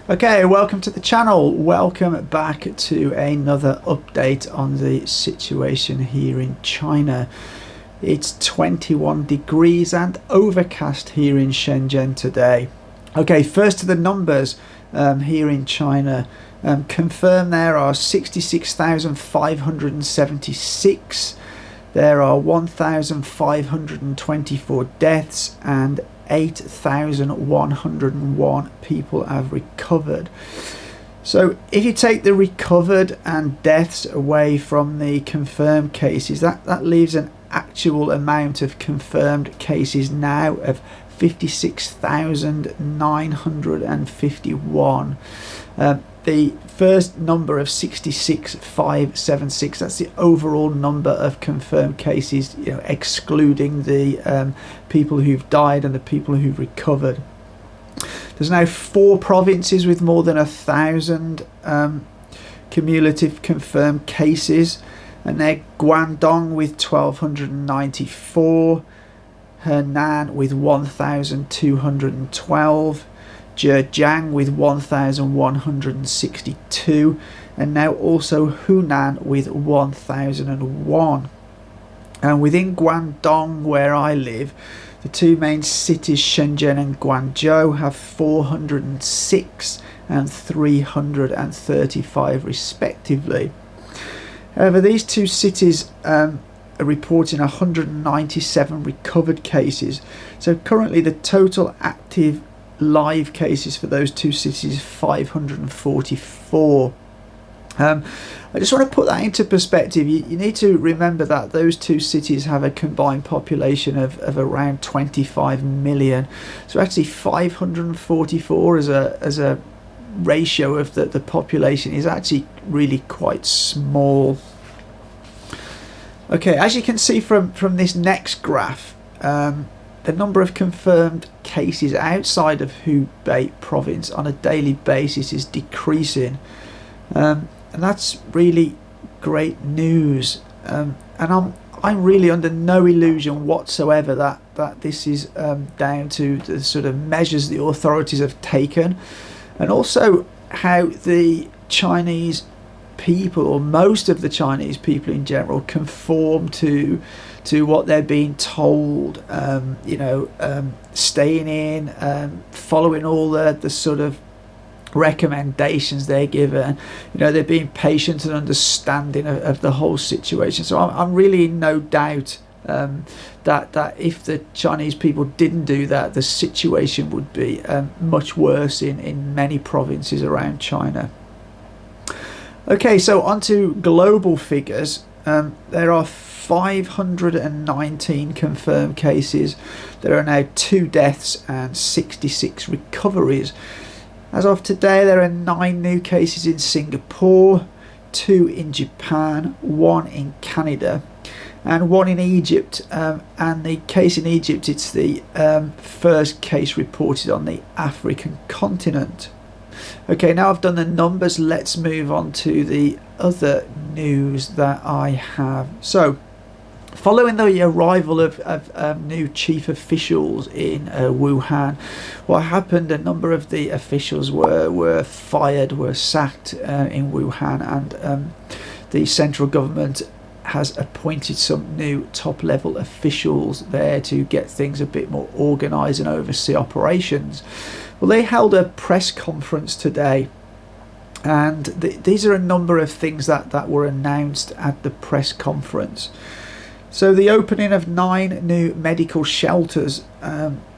Okay, welcome to the channel. Welcome back to another update on the situation here in China. It's 21 degrees and overcast here in Shenzhen today. Okay, first to the numbers here in China. Confirmed there are 66,576. There are 1,524 deaths and 8,101 people have recovered. So if you take the recovered and deaths away from the confirmed cases, that leaves an actual amount of confirmed cases now of 56,951. The first number of 66,576, that's the overall number of confirmed cases, excluding the people who've died and the people who've recovered. There's now 4 provinces with more than 1,000 cumulative confirmed cases, and they're Guangdong with 1,294, Henan with 1,212, Zhejiang with 1,162, and now also Hunan with 1,001. And within Guangdong, where I live, the two main cities Shenzhen and Guangzhou have 406 and 335 respectively. However, these two cities are reporting 197 recovered cases. So currently the total active live cases for those two cities is 544. I just want to put that into perspective. You need to remember that those two cities have a combined population of around 25 million. So actually 544 as a ratio of the population is actually really quite small. Okay, as you can see from this next graph, the number of confirmed cases outside of Hubei province on a daily basis is decreasing, and that's really great news. And I'm really under no illusion whatsoever that this is down to the sort of measures the authorities have taken, and also how the Chinese people, or most of the Chinese people in general, conform to what they're being told, staying in, following all the sort of recommendations they're given. They're being patient and understanding of the whole situation. So I'm really in no doubt that if the Chinese people didn't do that, the situation would be much worse in many provinces around China. Okay, so on to global figures. There are 519 confirmed cases. There are now 2 deaths and 66 recoveries. As of today, there are 9 new cases in Singapore, 2 in Japan, 1 in Canada, and 1 in Egypt. And the case in Egypt, it's the first case reported on the African continent. Okay, now I've done the numbers, let's move on to the other news that I have. So, following the arrival of new chief officials in Wuhan, what happened, a number of the officials were fired, were sacked in Wuhan, and the central government has appointed some new top-level officials there to get things a bit more organised and oversee operations. Well, they held a press conference today, and these are a number of things that were announced at the press conference. So the opening of 9 new medical shelters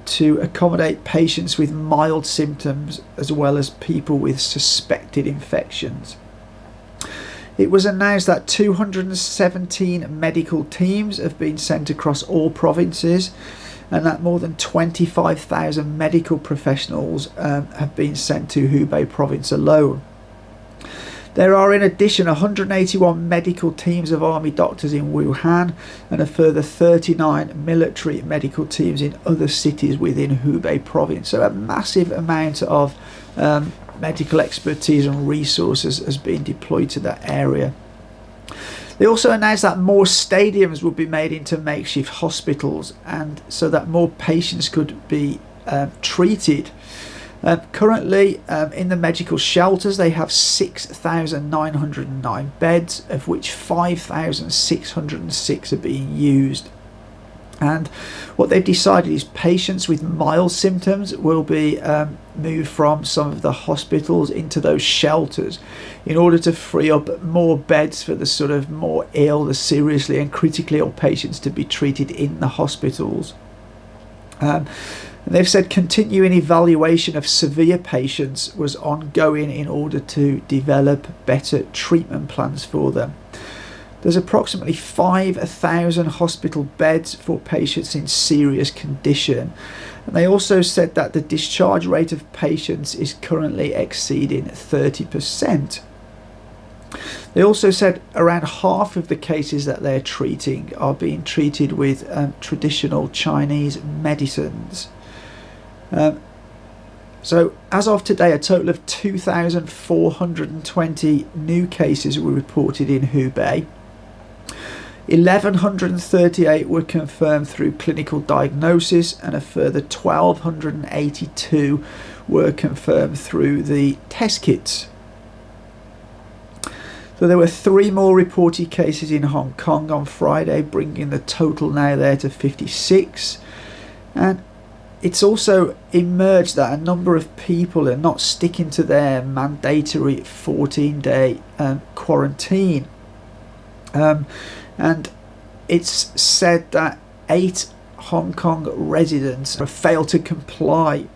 to accommodate patients with mild symptoms as well as people with suspected infections. It was announced that 217 medical teams have been sent across all provinces, and that more than 25,000 medical professionals have been sent to Hubei province alone. There are in addition 181 medical teams of army doctors in Wuhan and a further 39 military medical teams in other cities within Hubei province. So a massive amount of medical expertise and resources has been deployed to that area. They also announced that more stadiums would be made into makeshift hospitals, and so that more patients could be treated. Currently, in the medical shelters, they have 6,909 beds, of which 5,606 are being used. And what they've decided is patients with mild symptoms will be moved from some of the hospitals into those shelters in order to free up more beds for the sort of more ill, the seriously and critically ill patients to be treated in the hospitals. And they've said continuing evaluation of severe patients was ongoing in order to develop better treatment plans for them. There's approximately 5,000 hospital beds for patients in serious condition. And they also said that the discharge rate of patients is currently exceeding 30%. They also said around half of the cases that they're treating are being treated with traditional Chinese medicines. So as of today, a total of 2,420 new cases were reported in Hubei. 1,138 were confirmed through clinical diagnosis, and a further 1,282 were confirmed through the test kits. So there were 3 more reported cases in Hong Kong on Friday, bringing the total now there to 56. And it's also emerged that a number of people are not sticking to their mandatory 14-day quarantine. And it's said that 8 Hong Kong residents have failed to comply.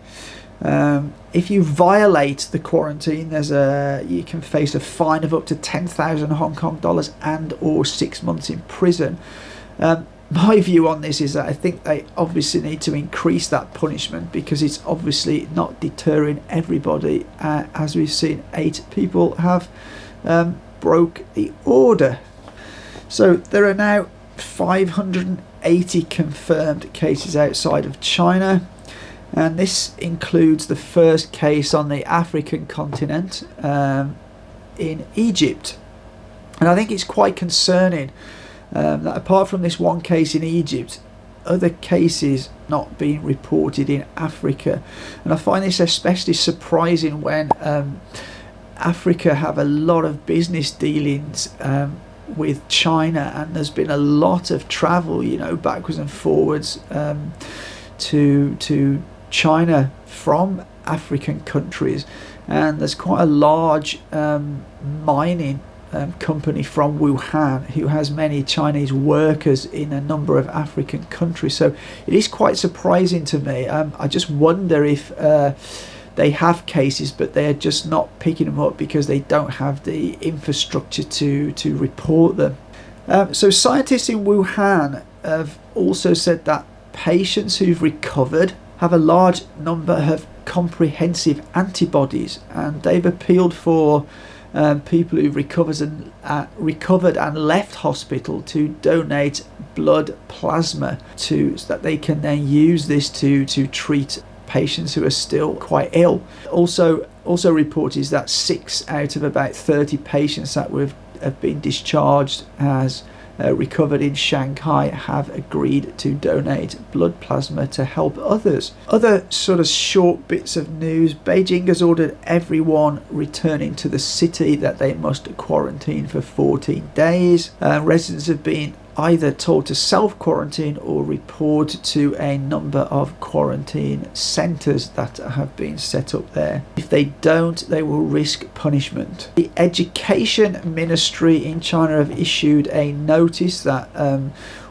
If you violate the quarantine, you can face a fine of up to 10,000 Hong Kong dollars and or 6 months in prison. My view on this is that I think they obviously need to increase that punishment, because it's obviously not deterring everybody. As we've seen, 8 people have broke the order. So there are now 580 confirmed cases outside of China, and this includes the first case on the African continent in Egypt. And I think it's quite concerning that apart from this one case in Egypt, other cases not being reported in Africa. And I find this especially surprising when Africa have a lot of business dealings with China, and there's been a lot of travel, backwards and forwards to China from African countries, and there's quite a large mining company from Wuhan who has many Chinese workers in a number of African countries. So it is quite surprising to me. I just wonder if they have cases, but they're just not picking them up because they don't have the infrastructure to report them. So scientists in Wuhan have also said that patients who've recovered have a large number of comprehensive antibodies, and they've appealed for people who've recovered and left hospital to donate blood plasma so that they can then use this to treat patients who are still quite ill. Also reported is that 6 out of about 30 patients that have been discharged as recovered in Shanghai have agreed to donate blood plasma to help others. Other sort of short bits of news: Beijing has ordered everyone returning to the city that they must quarantine for 14 days. Residents have been either told to self-quarantine or report to a number of quarantine centres that have been set up there. If they don't, they will risk punishment. The Education Ministry in China have issued a notice that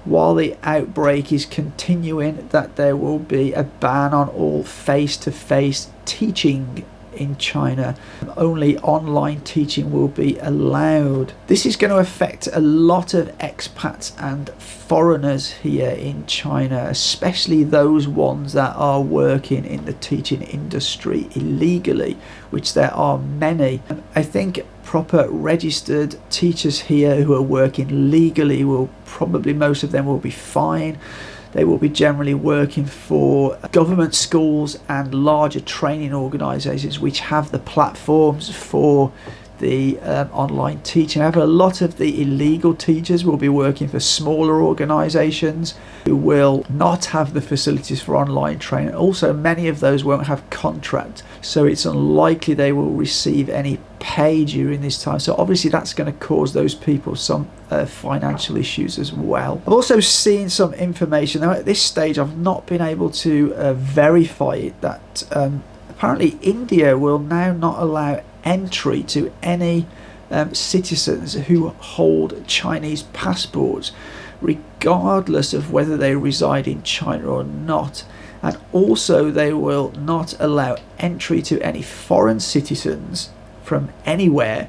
while the outbreak is continuing, that there will be a ban on all face-to-face teaching in China. Only online teaching will be allowed. This is going to affect a lot of expats and foreigners here in China, especially those ones that are working in the teaching industry illegally, which there are many. I think proper registered teachers here who are working legally will probably, most of them will be fine. They will be generally working for government schools and larger training organisations which have the platforms for the online teaching. However, a lot of the illegal teachers will be working for smaller organisations who will not have the facilities for online training. Also, many of those won't have contracts, so it's unlikely they will receive any pay during this time. So obviously that's going to cause those people some financial issues as well. I've also seen some information, now at this stage I've not been able to verify it, that apparently India will now not allow entry to any citizens who hold Chinese passports, regardless of whether they reside in China or not. And also they will not allow entry to any foreign citizens from anywhere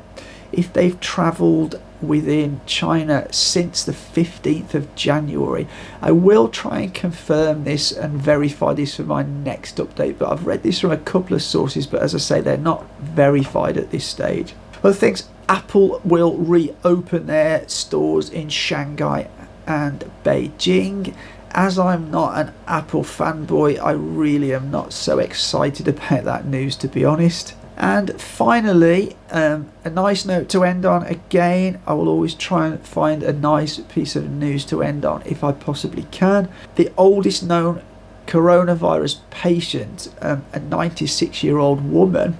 if they've travelled within China since the 15th of January. I will try and confirm this and verify this for my next update, but I've read this from a couple of sources, but as I say, they're not verified at this stage. Other things, Apple will reopen their stores in Shanghai and Beijing. As I'm not an Apple fanboy, I really am not so excited about that news, to be honest. And finally, a nice note to end on. Again, I will always try and find a nice piece of news to end on if I possibly can. The oldest known coronavirus patient, a 96-year-old woman,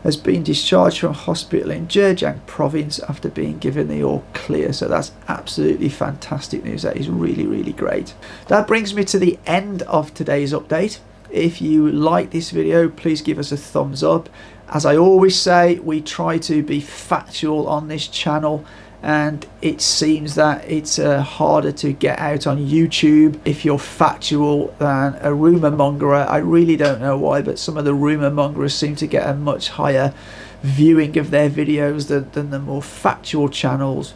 has been discharged from hospital in Zhejiang province after being given the all clear. So that's absolutely fantastic news. That is really, really great. That brings me to the end of today's update. If you like this video, please give us a thumbs up. As I always say, we try to be factual on this channel, and it seems that it's harder to get out on YouTube if you're factual than a rumour mongerer. I really don't know why, but some of the rumour mongerers seem to get a much higher viewing of their videos than the more factual channels.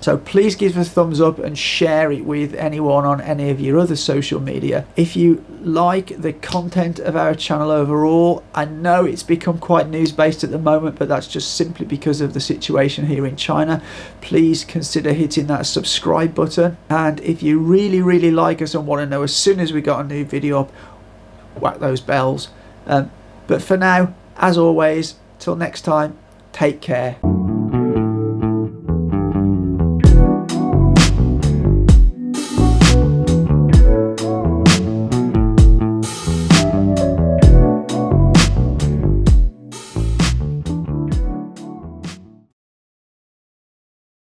So please give us a thumbs up and share it with anyone on any of your other social media. If you like the content of our channel overall, I know it's become quite news based at the moment, but that's just simply because of the situation here in China. Please consider hitting that subscribe button. And if you really, really like us and want to know as soon as we got a new video up, whack those bells. But for now, as always, till next time, take care.